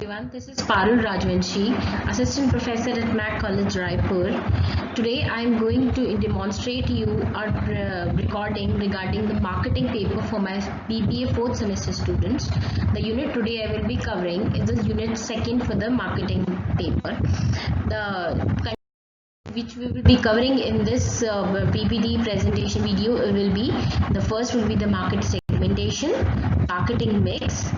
Everyone, this is Parul Rajvanshi, Assistant Professor at Mac College, Raipur. Today I am going to demonstrate you our recording regarding the marketing paper for my BBA 4th semester students. The unit today I will be covering is the unit 2nd for the marketing paper. The which we will be covering in this PPT presentation video will be the first will be the market segmentation, marketing mix,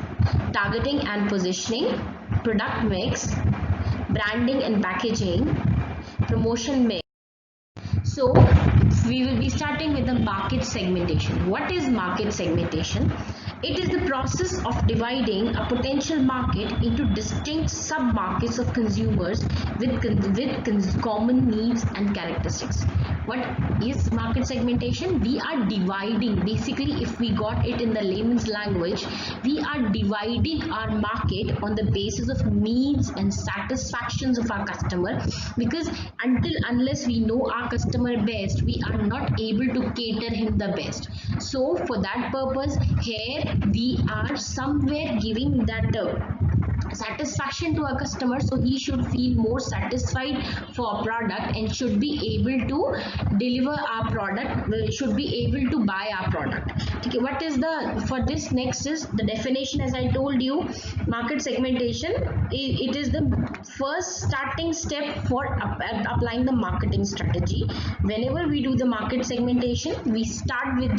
targeting and positioning, product mix, branding and packaging, promotion mix. So we will be starting with the market segmentation. What is market segmentation? It is the process of dividing a potential market into distinct sub-markets of consumers with common needs and characteristics. What is market segmentation? We are dividing, basically if we got it in the layman's language, we are dividing our market on the basis of needs and satisfactions of our customer, because unless we know our customer best, we are not able to cater him the best. So for that purpose, here we are somewhere giving that satisfaction to our customer, so he should feel more satisfied for our product and should be able to deliver our product, should be able to buy our product. Okay, what is the for this next is the definition. As I told you, market segmentation, it is the first starting step for applying the marketing strategy. Whenever we do the market segmentation, we start with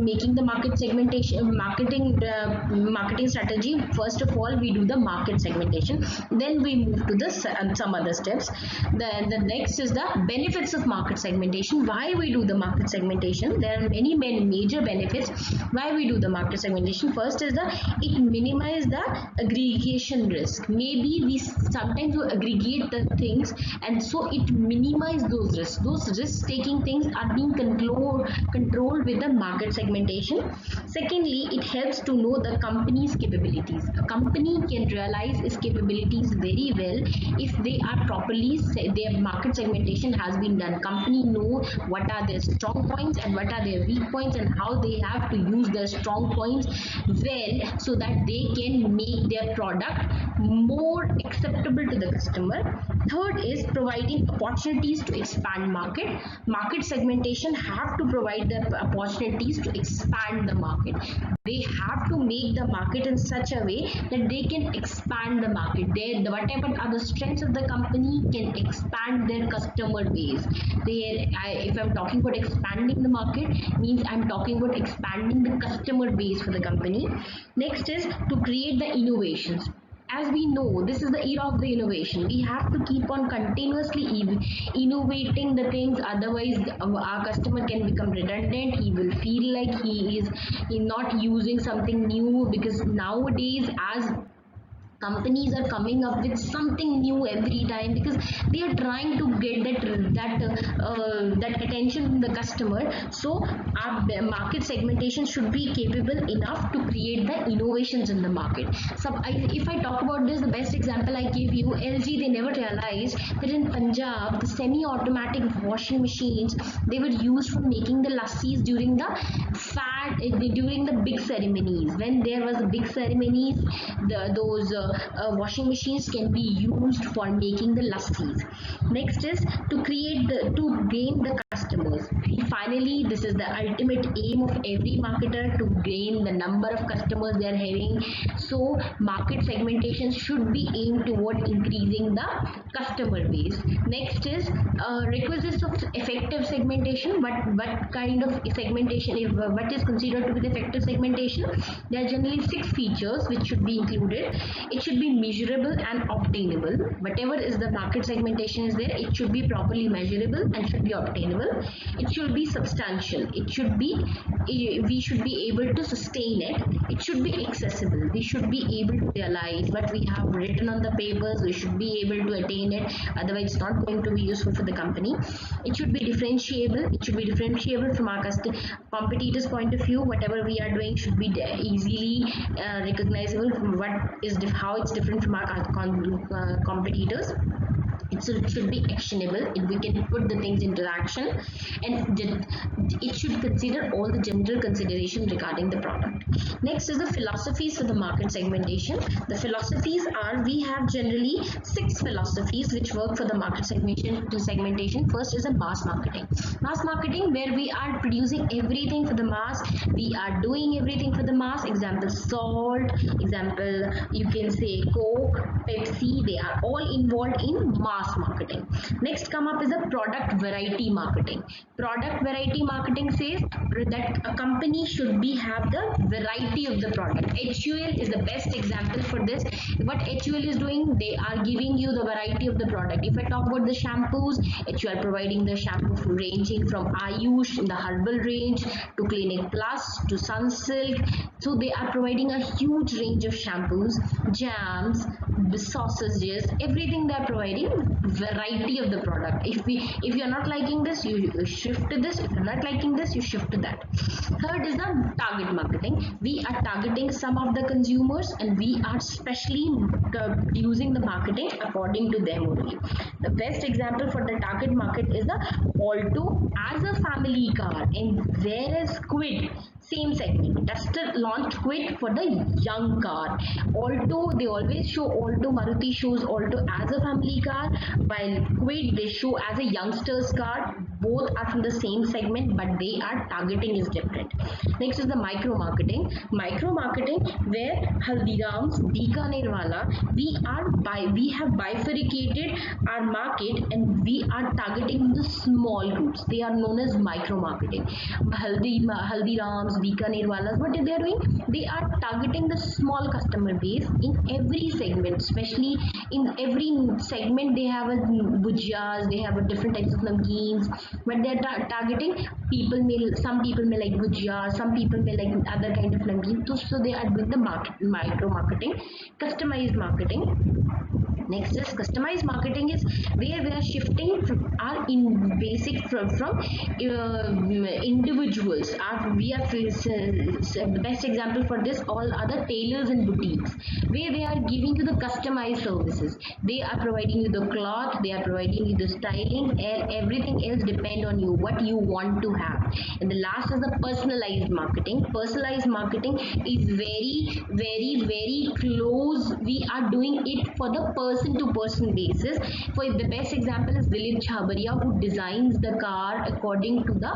making the market segmentation marketing strategy. First of all, we do the market segmentation, then we move to the some other steps. The next is the benefits of market segmentation. Why we do the market segmentation? There are many major benefits why we do the market segmentation. First is it minimize the aggregation risk. Maybe we sometimes aggregate the things, and so it minimize those risks. Those risk taking things are being controlled with the market segmentation. Secondly, it helps to know the company's capabilities. A company can realize its capabilities very well if they are properly, their market segmentation has been done. Company know what are their strong points and what are their weak points, and how they have to use their strong points well, so that they can make their product more acceptable to the customer. Third is providing opportunities to expand market. Market segmentation have to provide the opportunities to expand the market. They have to make the market in such a way that they can expand the market. Whatever are the strengths of the company can expand their customer base. If I'm talking about expanding the market, means I'm talking about expanding the customer base for the company. Next is to create the innovations. As we know, this is the era of the innovation. We have to keep on continuously innovating the things, otherwise our customer can become redundant. He will feel like he is not using something new, because nowadays, as companies are coming up with something new every time, because they are trying to get that attention from the customer. So our market segmentation should be capable enough to create the innovations in the market. So if I talk about this, the best example I give you, LG, they never realized that in Punjab the semi-automatic washing machines, they were used for making the lassis during the big ceremonies. When there was a big ceremonies, those washing machines can be used for making the lassis. Next is to gain the customers. Finally, this is the ultimate aim of every marketer, to gain the number of customers they are having. So market segmentation should be aimed toward increasing the customer base. Next is requisites of effective segmentation. What kind of segmentation, what is considered to be the effective segmentation? There are generally 6 features which should be included. It should be measurable and obtainable. Whatever is the market segmentation is there, it should be properly measurable and should be obtainable. It should be substantial. We should be able to sustain it. It should be accessible. We should be able to realize what we have written on the papers. We should be able to attain it, otherwise it's not going to be useful for the company. It should be differentiable. It should be differentiable from our competitors' point of view. Whatever we are doing should be easily recognizable from how it's different from our competitors. it should be actionable. We can put the things into action, and it should consider all the general consideration regarding the product. Next is the philosophies for the market segmentation. The philosophies are, we have generally 6 philosophies which work for the market segmentation. First is a mass marketing. Mass marketing, where we are producing everything for the mass, we are doing everything for the mass. Example, salt, example, you can say Coke, Pepsi, they are all involved in mass marketing. Next come up is a product variety marketing. Product variety marketing says that a company should have the variety of the product. HUL is the best example for this. What HUL is doing, they are giving you the variety of the product. If I talk about the shampoos, HUL providing the shampoo ranging from Ayush in the herbal range to Clinic Plus to Sunsilk. So they are providing a huge range of shampoos, jams, sausages, everything they are providing, variety of the product. If you are not liking this, you shift to this. If you are not liking this, you shift to that. Third is the target marketing. We are targeting some of the consumers, and we are specially using the marketing according to them only. The best example for the target market is the Alto as a family car, and whereas Quid, same segment. Duster launched Quid for the young car. Alto, they always show Alto, Maruti shows Alto as a family car, while Quid they show as a youngster's car. Both are from the same segment, but they are targeting is different. Next is the micro marketing. Micro marketing, where Haldiram's, Bikaner Wala, we have bifurcated our market, and we are targeting the small groups. They are known as micro marketing. Haldiram's, Bikaner Walas, what they are doing? They are targeting the small customer base in every segment, especially in every segment. They have a bhujiyas, they have a different types of namkeens, but they are targeting people. Some people may like bhujiyas, some people may like other kind of namkeens. So they are doing the micro marketing. Customized marketing. Next is customized marketing, is where we are shifting from our individuals. The best example for this all other tailors and boutiques, where they are giving you the customized services. They are providing you the cloth, they are providing you the styling, and everything else depend on you what you want to have. And the last is the personalized marketing. Personalized marketing is very close. We are doing it for the person to person basis. For the best example is Dilip Chhabria, who designs the car according to the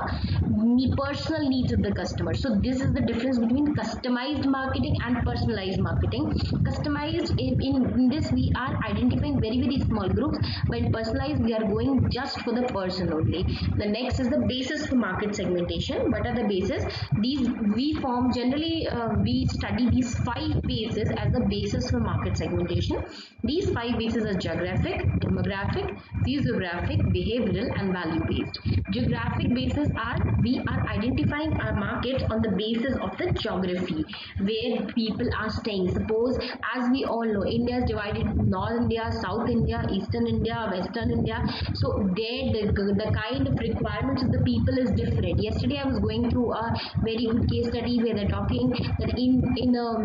personal needs of the customer. So this is the difference between customized marketing and personalized marketing. Customized, in this we are identifying very small groups, but in personalized we are going just for the person only. The next is the basis for market segmentation. What are the bases? These we form generally, we study these 5 bases as the basis for market segmentation. These 5 bases are geographic, demographic, physiographic, behavioral, and value based. Geographic bases are, we are identifying our markets on the basis of the geography where people are staying. Suppose, as we all know, India is divided into North India, South India, Eastern India, Western India. So there the kind of requirements of the people is different. Yesterday I was going through a very good case study where they're talking that in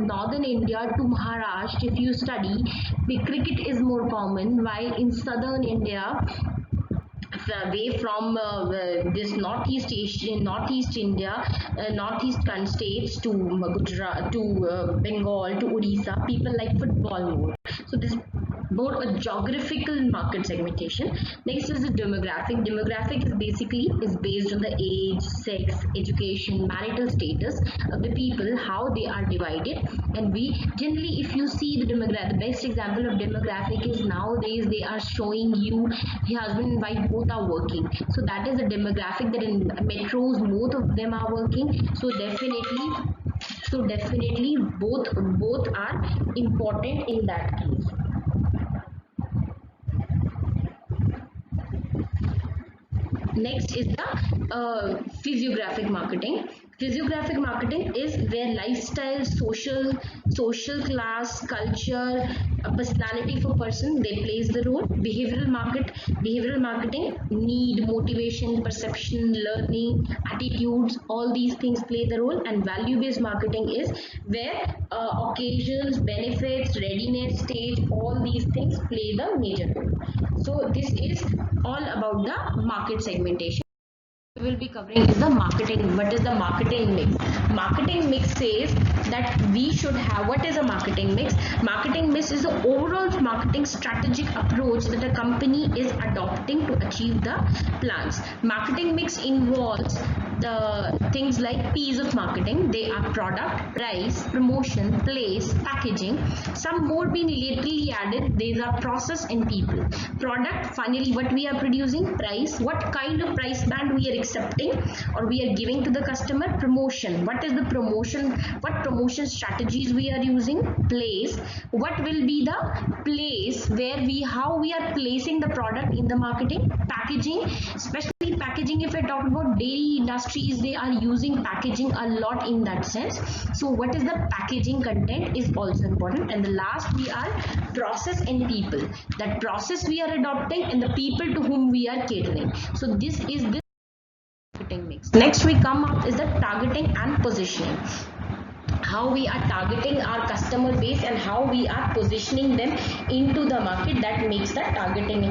northern India to Maharashtra, if you study, the cricket is more common, while in southern India, away from this northeast India, northeastern states to Gujarat, to Bengal, to Odisha, people like football more. So this more a geographical market segmentation. Next is the demographic. Demographic is based on the age, sex, education, marital status of the people, how they are divided. And we generally, if you see the demographic, the best example of demographic is nowadays they are showing you the husband and wife both are working. So that is a demographic, that in metros both of them are working. So definitely both are important in that case. Next is the physiographic marketing. Physiographic marketing is where lifestyle, social class, culture, personality for person, they plays the role. Behavioral marketing, need, motivation, perception, learning, attitudes, all these things play the role. And value based marketing is where occasions, benefits, readiness stage, all these things play the major role. So this is all about the market segmentation. We will be covering is the marketing. What is the marketing mix? Marketing mix says that we should have, what is a marketing mix? Marketing mix is the overall marketing strategic approach that a company is adopting to achieve the plans. Marketing mix involves the things like P's of marketing. They are product, price, promotion, place, packaging. Some more being lately added. These are process and people. Product, finally what we are producing. Price, what kind of price band we are accepting or we are giving to the customer. Promotion, what is the promotion, what promotion strategies we are using. Place, what will be the place where we, how we are placing the product in the marketing. Packaging, especially packaging, if I talk about dairy industries, they are using packaging a lot in that sense. So what is the packaging content is also important. And the last we are process and people, that process we are adopting and the people to whom we are catering. So this is the marketing mix. Next we come up is the targeting and positioning. How we are targeting our customer base and how we are positioning them into the market, that makes the targeting.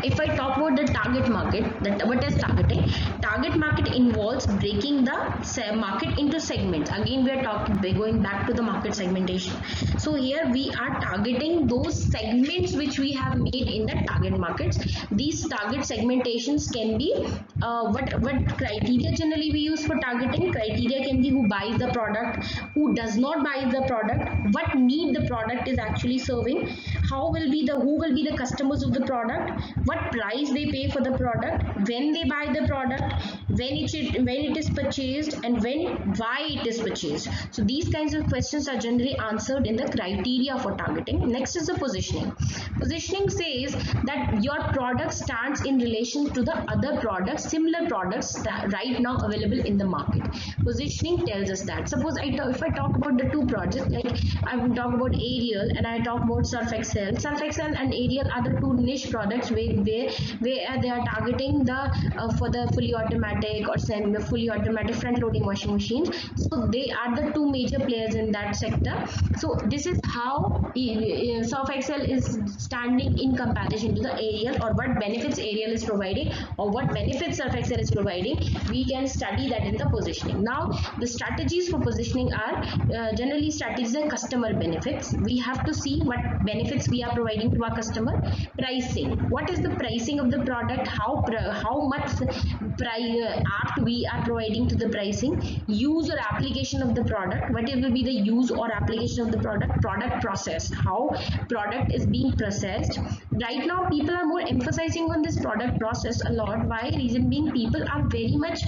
If I talk about the target market, that what is targeting? Target market involves breaking the market into segments. Again we are talking, going back to the market segmentation. So here we are targeting those segments which we have made in the target markets. These target segmentations can be what criteria generally we use for targeting. Criteria can be who buys the product, who does not buy the product, what need the product is actually serving, how will be the, who will be the customers of the product, what price they pay for the product, when they buy the product, when it is purchased, and why it is purchased. So these kinds of questions are generally answered in the criteria for targeting. Next is the positioning. Positioning says that your product stands in relation to the other products, similar products that right now available in the market. Positioning tells us that. Suppose if I talk about the two projects, like I will talk about Ariel and I talk about Surf Excel. Surf Excel and Ariel are the two niche products where they are targeting the for the fully automatic or fully automatic front loading washing machines. So they are the two major players in that sector. So this is how Surf Excel is standing in comparison to the Ariel, or what benefits Ariel is providing or what benefits Surf Excel is providing. We can study that in the positioning. Now the strategies for positioning are generally strategies and customer benefits. We have to see what benefits we are providing to our customer. Pricing, what is the pricing of the product, how much apt we are providing to the pricing. Use or application of the product, what will be the use or application of the product. Product process, how product is being processed. Right now people are more emphasizing on this product process a lot. Why? Reason being, people are very much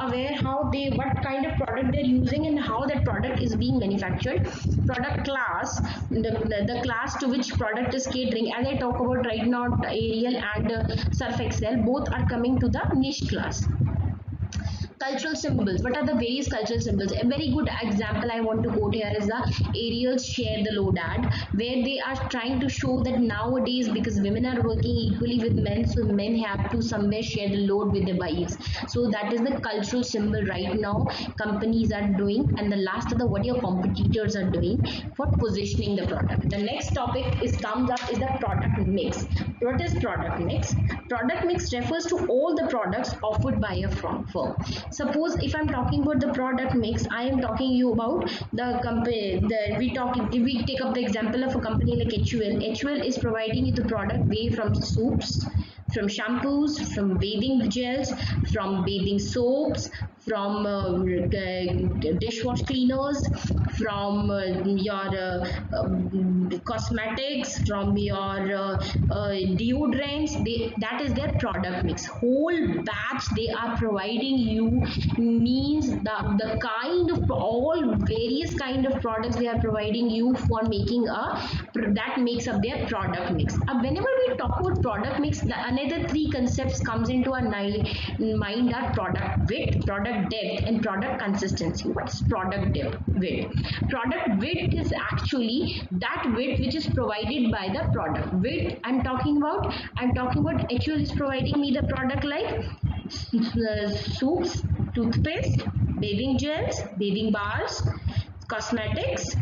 aware how they, what kind of product they're using and how that product is being manufactured. Product class, the class to which product is catering. As I talk about right now, Ariel and Surf Excel both are coming to the niche class. Cultural symbols, what are the various cultural symbols? A very good example I want to quote here is the Ariel's share the load ad, where they are trying to show that nowadays, because women are working equally with men, so men have to somewhere share the load with their wives. So that is the cultural symbol right now companies are doing. And the last of the, what your competitors are doing for positioning the product. The next topic comes up is the product mix. What is product mix? Product mix refers to all the products offered by a firm. Suppose if I'm talking about the product mix, I am talking you about the company. If we take up the example of a company like HUL. HUL is providing you the product way from soups, from shampoos, from bathing gels, from bathing soaps, from dishwash cleaners, from your cosmetics, from your deodorants. That is their product mix. Whole batch they are providing you, means the kind of all various kind of products they are providing you for making that makes up their product mix. Whenever we talk about product mix, another three concepts comes into our mind are product width, product depth, and product consistency. What's product width? Product width is actually that width which is provided by the product. Width I'm talking about HUL is providing me the product like soups, toothpaste, bathing gels, bathing bars, cosmetics,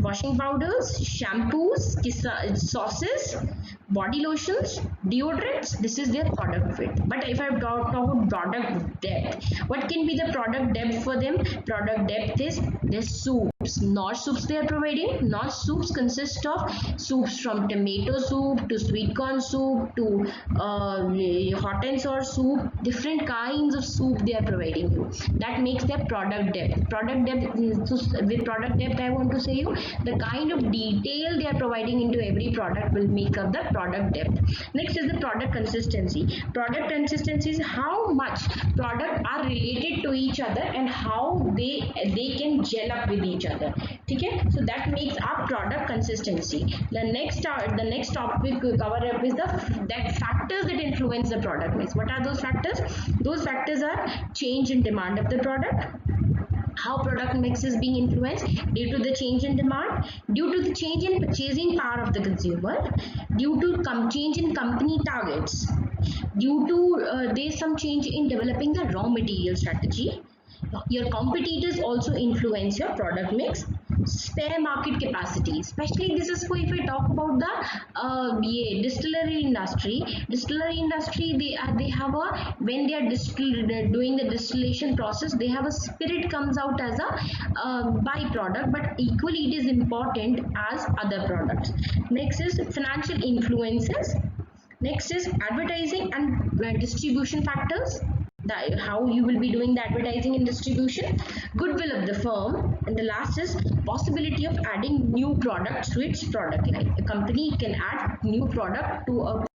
washing powders, shampoos, sauces, body lotions, deodorants. This is their product fit. But if I talk about product depth, what can be the product depth for them? Product depth is their soups. Not soups they are providing. Not soups consist of soups from tomato soup to sweet corn soup to hot and sour soup. Different kinds of soup they are providing you. That makes their product depth. Product depth, with product depth I want to say you the kind of detail they are providing into every product will make up the product depth. Next is the product consistency. Product consistency is how much product are related to each other and how they can gel up with each other. Okay, so that makes our product consistency. The next topic we cover up is that factors that influence the product mix. What are those factors? Those factors are change in demand of the product, how product mix is being influenced due to the change in demand, due to the change in purchasing power of the consumer, due to change in company targets, due to there's some change in developing the raw material strategy. Your competitors also influence your product mix. Spare market capacity, especially this is for if I talk about the distillery industry. Distillery industry, they have a, when they are doing the distillation process, they have a spirit comes out as a byproduct, but equally it is important as other products. Next is financial influences. Next is advertising and distribution factors. How you will be doing the advertising and distribution, goodwill of the firm, and the last is possibility of adding new products to its product line. A company can add new product to a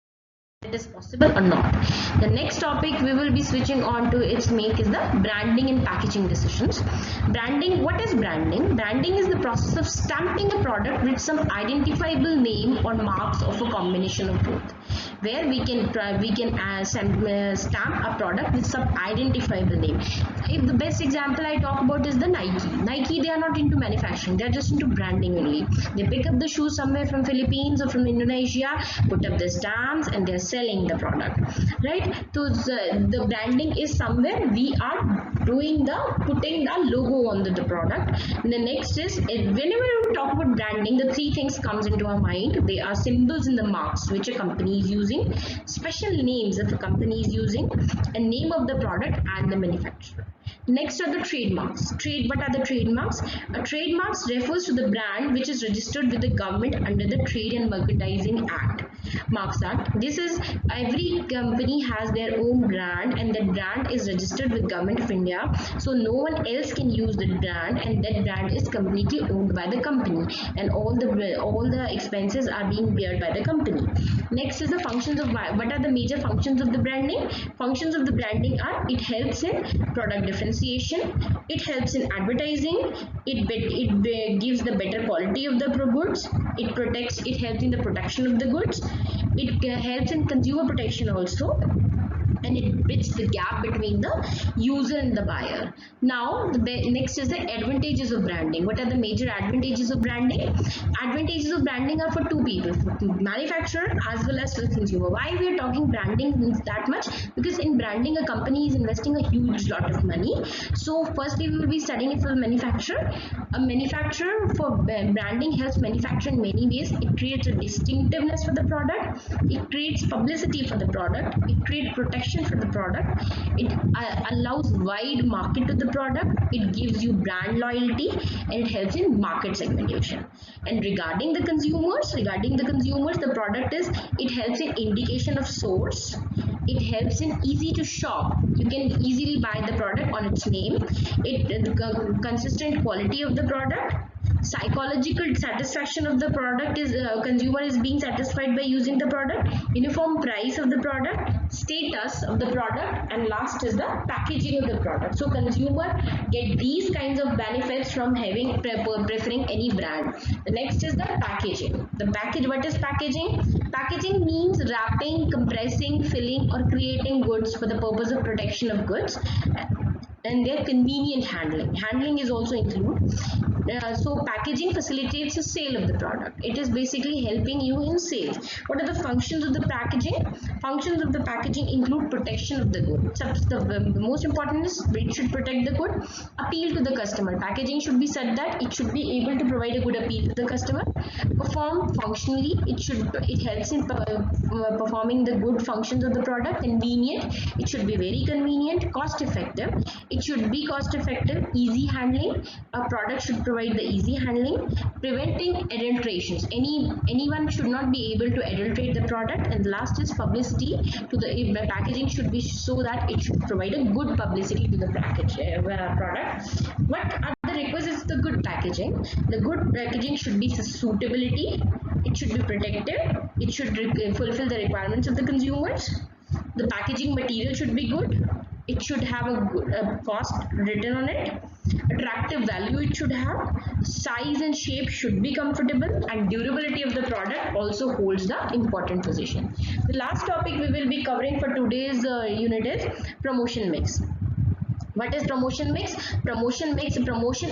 it is possible or not. The next topic we will be switching on to its make is the branding and packaging decisions. Branding, what is branding? Branding is the process of stamping a product with some identifiable name or marks of a combination of both, where we can stamp a product with some identifiable name. If the best example I talk about is the Nike, they are not into manufacturing, they are just into branding only. They pick up the shoes somewhere from Philippines or from Indonesia, put up the stamps, and they're selling the product, right? So the branding is somewhere we are doing putting the logo on the product. And the next is, whenever we talk about branding, the three things comes into our mind. They are symbols and the marks which a company is using, special names that the company is using, a name of the product and the manufacturer. Next are the trademarks. What are the trademarks? A trademarks refers to the brand which is registered with the government under the Trade and Merchandising Act, Marks Act. This is, every company has their own brand and that brand is registered with Government of India. So no one else can use that brand, and that brand is completely owned by the company, and all the expenses are being beared by the company. Next is the functions of, what are the major functions of the branding? Functions of the branding are, it helps in product differentiation, it helps in advertising, it gives the better quality of the goods, it helps in the protection of the goods, it helps in consumer protection also, and it bridges the gap between the user and the buyer. Now, next is the advantages of branding. What are the major advantages of branding? Advantages of branding are for two people, for manufacturer as well as for the consumer. Why we are talking branding means that much? Because in branding, a company is investing a huge lot of money. So firstly, we will be studying it for the manufacturer. A manufacturer for branding helps manufacturer in many ways. It creates a distinctiveness for the product. It creates publicity for the product. It creates protection for the product. It allows wide market to the product. It gives you brand loyalty, and it helps in market segmentation. And regarding the consumers, the product is, it helps in indication of source. It helps in easy to shop. You can easily buy the product on its name. The consistent quality of the product. Psychological satisfaction of the product is, consumer is being satisfied by using the product. Uniform price of the product, status of the product, and last is the packaging of the product. So consumer get these kinds of benefits from having preferring any brand. The next is the packaging. What is packaging? Packaging means wrapping, compressing, filling, or creating goods for the purpose of protection of goods. and their convenient handling. Handling is also included. So packaging facilitates the sale of the product. It is basically helping you in sales. What are the functions of the packaging? Functions of the packaging include protection of the good. So the most important is it should protect the good. Appeal to the customer. Packaging should be said that it should be able to provide a good appeal to the customer. Perform functionally. It helps in performing the good functions of the product. Convenient. It should be very convenient. Cost effective. It should be cost effective. Easy handling. A product should provide the easy handling. Preventing adulterations. Anyone should not be able to adulterate the product. And the last is publicity. To the packaging should be so that it should provide a good publicity to the product. What are the requisites of the good packaging? The good packaging should be suitability. It should be protective. It should fulfill the requirements of the consumers. The packaging material should be good. It should have a cost written on it. Attractive value it should have. Size and shape should be comfortable, and durability of the product also holds the important position. The last topic we will be covering for today's unit is promotion mix. What is promotion mix? Promotion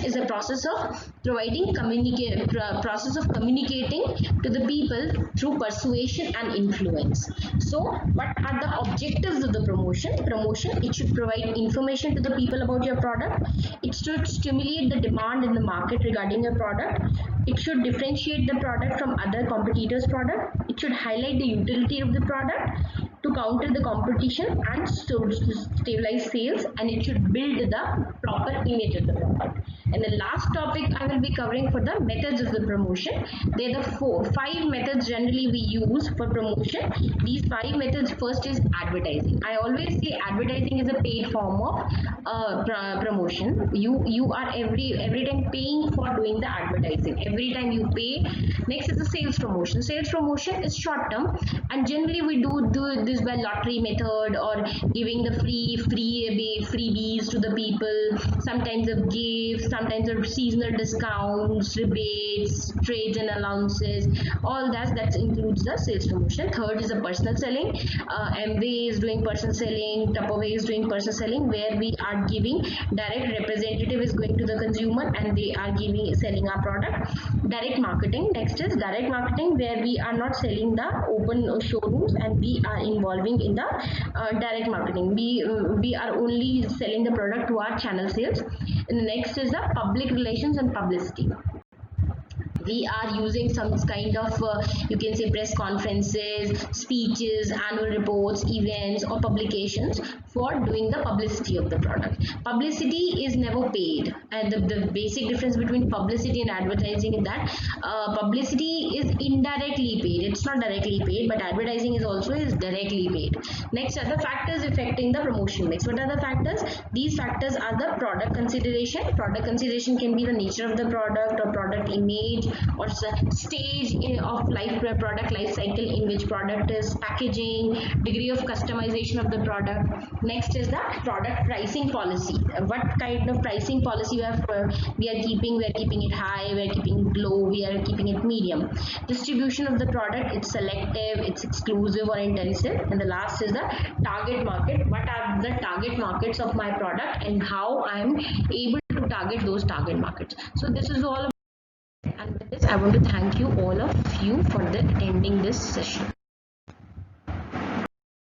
is a process of providing process of communicating to the people through persuasion and influence. So what are the objectives of the promotion? It should provide information to the people about your product. It should stimulate the demand in the market regarding your product. It should differentiate the product from other competitors' product. It should highlight the utility of the product to counter the competition and stabilize sales, and it should build the proper image of the product. And the last topic I will be covering for the methods of the promotion. There are the 5 methods generally we use for promotion. These 5 methods, first is advertising. I always say advertising is a paid form of promotion. You are every time paying for doing the advertising. Every time you pay. Next is the sales promotion. Sales promotion is short term, and generally we do this by lottery method or giving the freebies to the people, sometimes of gifts, sometimes of seasonal discounts, rebates, trades and allowances, all that includes the sales promotion. Third is the personal selling. Amway is doing personal selling, Tupperware is doing personal selling, where we are giving direct representative is going to the consumer and they are selling our product. Direct marketing. Next is direct marketing, where we are not selling the open showrooms and we are involving in the direct marketing. We are only selling the product to our channel sales. And the next is the public relations and publicity. We are using some kind of you can say press conferences, speeches, annual reports, events or publications for doing the publicity of the product. Publicity is never paid, and the basic difference between publicity and advertising is that publicity is indirectly paid. It's not directly paid, but advertising is directly paid. Next are the factors affecting the promotion mix. What are the factors? These factors are the product consideration. Product consideration can be the nature of the product or product image or stage of product life cycle in which product is, packaging, degree of customization of the product. Next is the product pricing policy. What kind of pricing policy we are keeping? We are keeping it high, we are keeping it low, we are keeping it medium. Distribution of the product, it's selective, it's exclusive or intensive. And the last is the target market. What are the target markets of my product and how I am able to target those target markets. So this is all. And with this, I want to thank you all of you for attending this session.